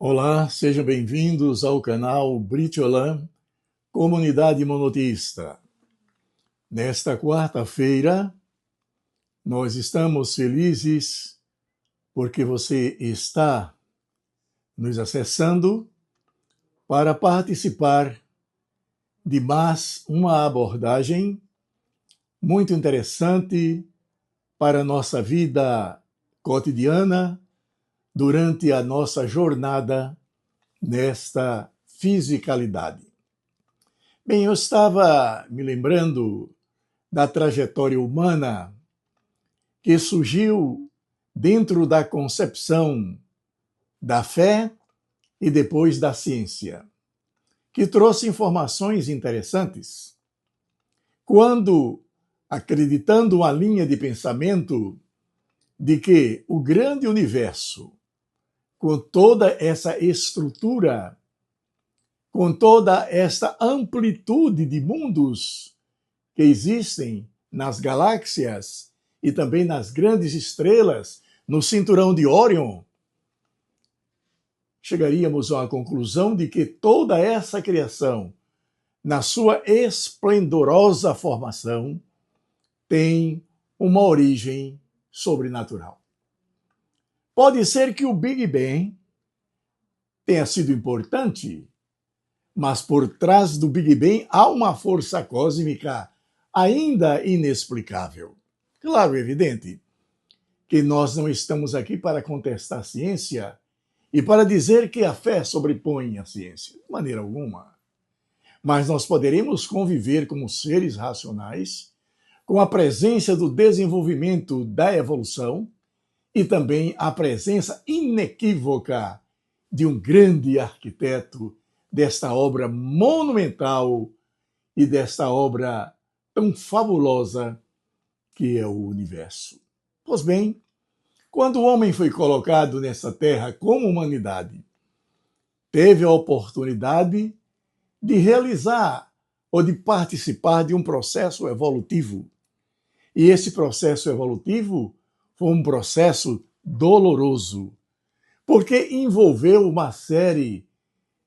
Olá, sejam bem-vindos ao canal Britiolã, Comunidade Monoteísta. Nesta quarta-feira, nós estamos felizes porque você está nos acessando para participar de mais uma abordagem muito interessante para a nossa vida cotidiana durante a nossa jornada nesta fisicalidade. Bem, eu estava me lembrando da trajetória humana que surgiu dentro da concepção da fé e depois da ciência, que trouxe informações interessantes. Quando, acreditando uma linha de pensamento de que o grande universo, com toda essa estrutura, com toda esta amplitude de mundos que existem nas galáxias e também nas grandes estrelas, no cinturão de Órion, chegaríamos a uma conclusão de que toda essa criação, na sua esplendorosa formação, tem uma origem sobrenatural. Pode ser que o Big Bang tenha sido importante, mas por trás do Big Bang há uma força cósmica ainda inexplicável. Claro, evidente que nós não estamos aqui para contestar a ciência e para dizer que a fé sobrepõe a ciência, de maneira alguma. Mas nós poderemos conviver como seres racionais com a presença do desenvolvimento da evolução e também a presença inequívoca de um grande arquiteto desta obra monumental e desta obra tão fabulosa que é o universo. Pois bem, quando o homem foi colocado nessa terra como humanidade, teve a oportunidade de realizar ou de participar de um processo evolutivo. E esse processo evolutivo foi um processo doloroso, porque envolveu uma série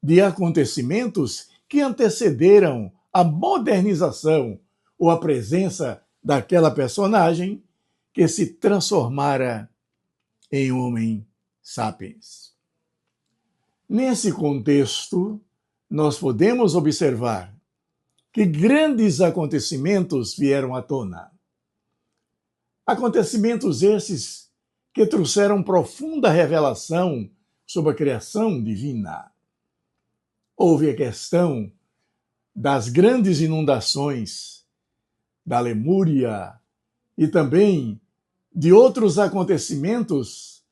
de acontecimentos que antecederam a modernização ou a presença daquela personagem que se transformara em homem sapiens. Nesse contexto, nós podemos observar que grandes acontecimentos vieram à tona. Acontecimentos esses que trouxeram profunda revelação sobre a criação divina. Houve a questão das grandes inundações da Lemúria e também de outros acontecimentos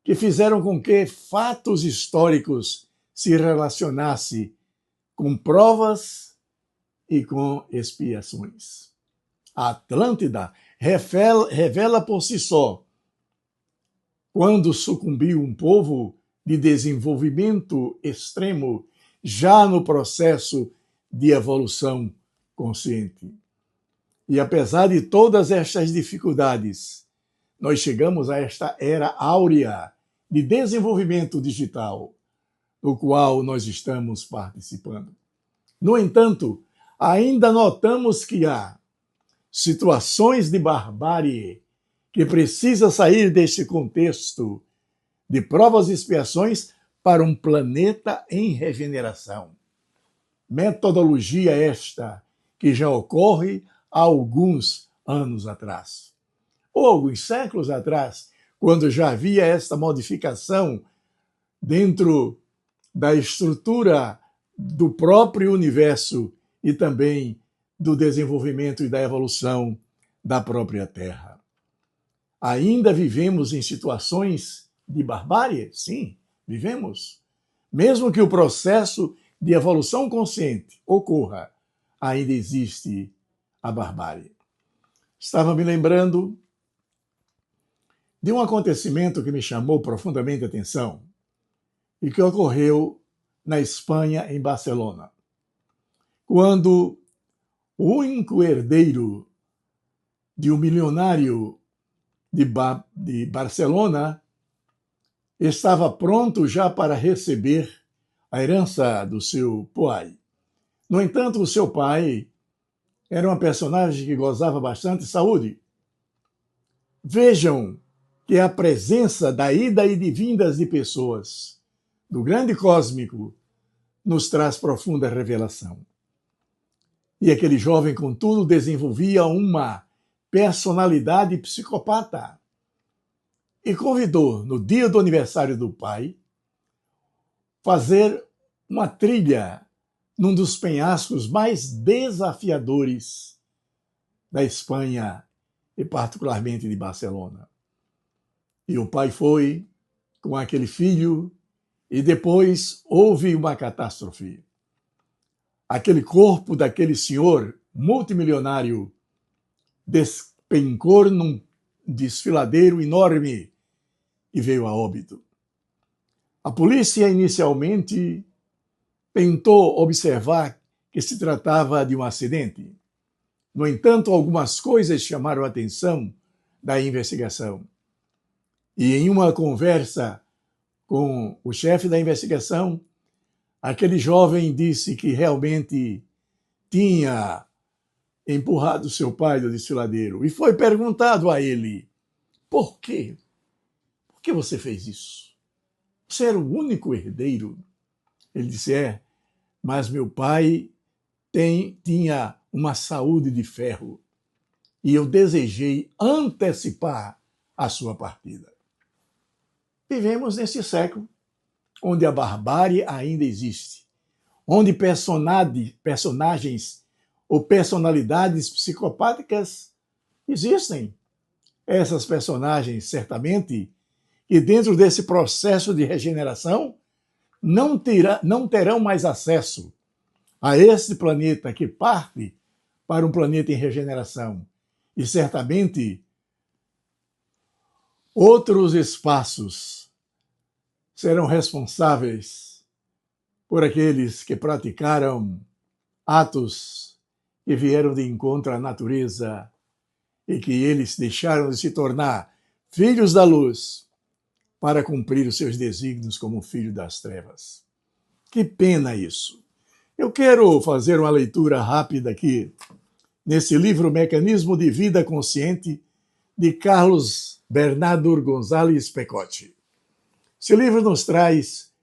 que fizeram com que fatos históricos se relacionassem com provas e com expiações. A Atlântida revela por si só quando sucumbiu um povo de desenvolvimento extremo já no processo de evolução consciente. E apesar de todas estas dificuldades, nós chegamos a esta era áurea de desenvolvimento digital, no qual nós estamos participando. No entanto, ainda notamos que há situações de barbárie que precisa sair deste contexto de provas e expiações para um planeta em regeneração. Metodologia esta que já ocorre há alguns anos atrás, ou alguns séculos atrás, quando já havia esta modificação dentro da estrutura do próprio universo e também do desenvolvimento e da evolução da própria Terra. Ainda vivemos em situações de barbárie? Sim, vivemos. Mesmo que o processo de evolução consciente ocorra, ainda existe a barbárie. Estava me lembrando de um acontecimento que me chamou profundamente a atenção e que ocorreu na Espanha, em Barcelona, quando o único herdeiro de um milionário de Barcelona estava pronto já para receber a herança do seu pai. No entanto, o seu pai era uma personagem que gozava bastante de saúde. Vejam que a presença da ida e de vindas de pessoas do grande cósmico nos traz profunda revelação. E aquele jovem, contudo, desenvolvia uma personalidade psicopata e convidou, no dia do aniversário do pai, fazer uma trilha num dos penhascos mais desafiadores da Espanha e particularmente de Barcelona. E o pai foi com aquele filho e depois houve uma catástrofe. Aquele corpo daquele senhor multimilionário despencou num desfiladeiro enorme e veio a óbito. A polícia inicialmente tentou observar que se tratava de um acidente. No entanto, algumas coisas chamaram a atenção da investigação. E em uma conversa com o chefe da investigação, aquele jovem disse que realmente tinha empurrado seu pai do desfiladeiro. E foi perguntado a ele: por quê? Por que você fez isso? Você era o único herdeiro? Ele disse: mas meu pai tinha uma saúde de ferro e eu desejei antecipar a sua partida. Vivemos nesse século onde a barbárie ainda existe, onde personagens ou personalidades psicopáticas existem. Essas personagens, certamente, e dentro desse processo de regeneração, não terão mais acesso a este planeta que parte para um planeta em regeneração. E certamente outros espaços serão responsáveis por aqueles que praticaram atos que vieram de encontro à natureza e que eles deixaram de se tornar filhos da luz para cumprir os seus desígnios como filho das trevas. Que pena isso! Eu quero fazer uma leitura rápida aqui nesse livro Mecanismo de Vida Consciente, de Carlos Bernardo Gonzalez Pecotti. Esse livro nos traz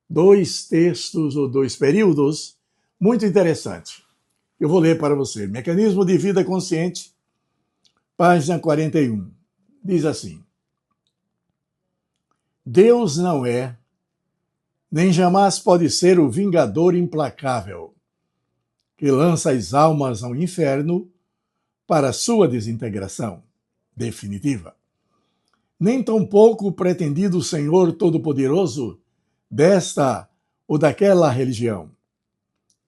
dois textos ou dois períodos muito interessantes. Eu vou ler para você. Mecanismo de Vida Consciente, página 41. Diz assim: Deus não é, nem jamais pode ser o vingador implacável, que lança as almas ao inferno para sua desintegração definitiva. Nem tampouco o pretendido Senhor Todo-Poderoso desta ou daquela religião.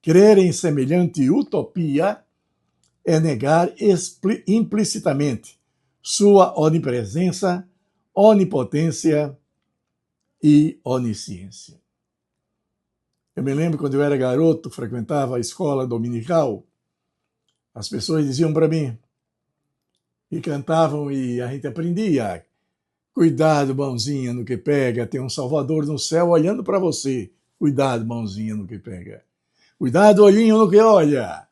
Crer em semelhante utopia é negar implicitamente sua onipresença, onipotência e onisciência. Eu me lembro quando eu era garoto, frequentava a escola dominical, as pessoas diziam para mim, e cantavam e a gente aprendia: cuidado, mãozinha, no que pega, tem um Salvador no céu olhando para você. Cuidado, mãozinha, no que pega. Cuidado, olhinho, no que olha.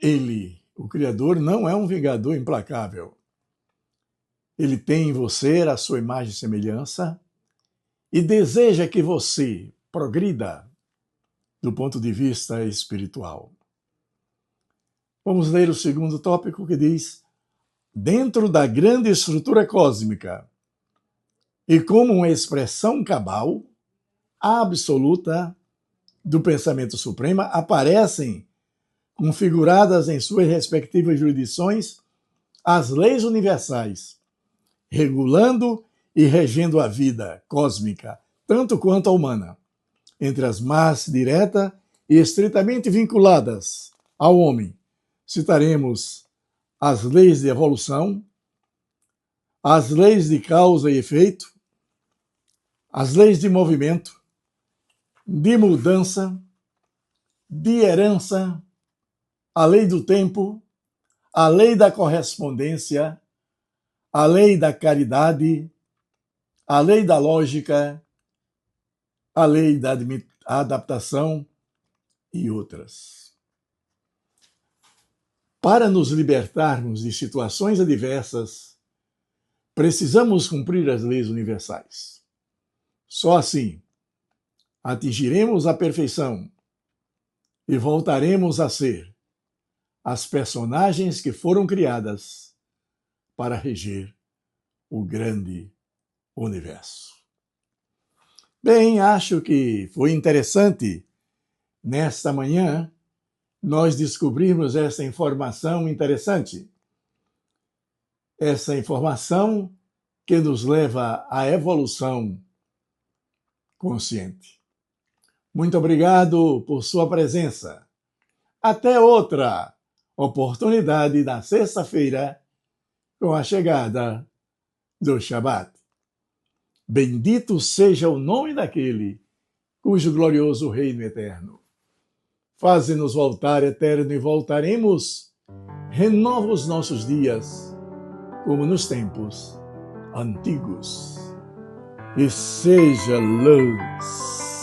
Ele, o Criador, não é um vingador implacável. Ele tem em você a sua imagem e semelhança e deseja que você progrida do ponto de vista espiritual. Vamos ler o segundo tópico que diz: dentro da grande estrutura cósmica e como uma expressão cabal, absoluta do pensamento supremo, aparecem, configuradas em suas respectivas jurisdições, as leis universais, regulando e regendo a vida cósmica, tanto quanto a humana, entre as mais direta e estritamente vinculadas ao homem. Citaremos as leis de evolução, as leis de causa e efeito, as leis de movimento, de mudança, de herança, a lei do tempo, a lei da correspondência, a lei da caridade, a lei da lógica, a lei da adaptação e outras. Para nos libertarmos de situações adversas, precisamos cumprir as leis universais. Só assim atingiremos a perfeição e voltaremos a ser as personagens que foram criadas para reger o grande universo. Bem, acho que foi interessante nesta manhã nós descobrirmos essa informação interessante. Essa informação que nos leva à evolução consciente. Muito obrigado por sua presença. Até outra oportunidade na sexta-feira, com a chegada do Shabat. Bendito seja o nome daquele cujo glorioso reino eterno. Faze-nos voltar, eterno, e voltaremos. Renova os nossos dias, como nos tempos antigos. E seja luz.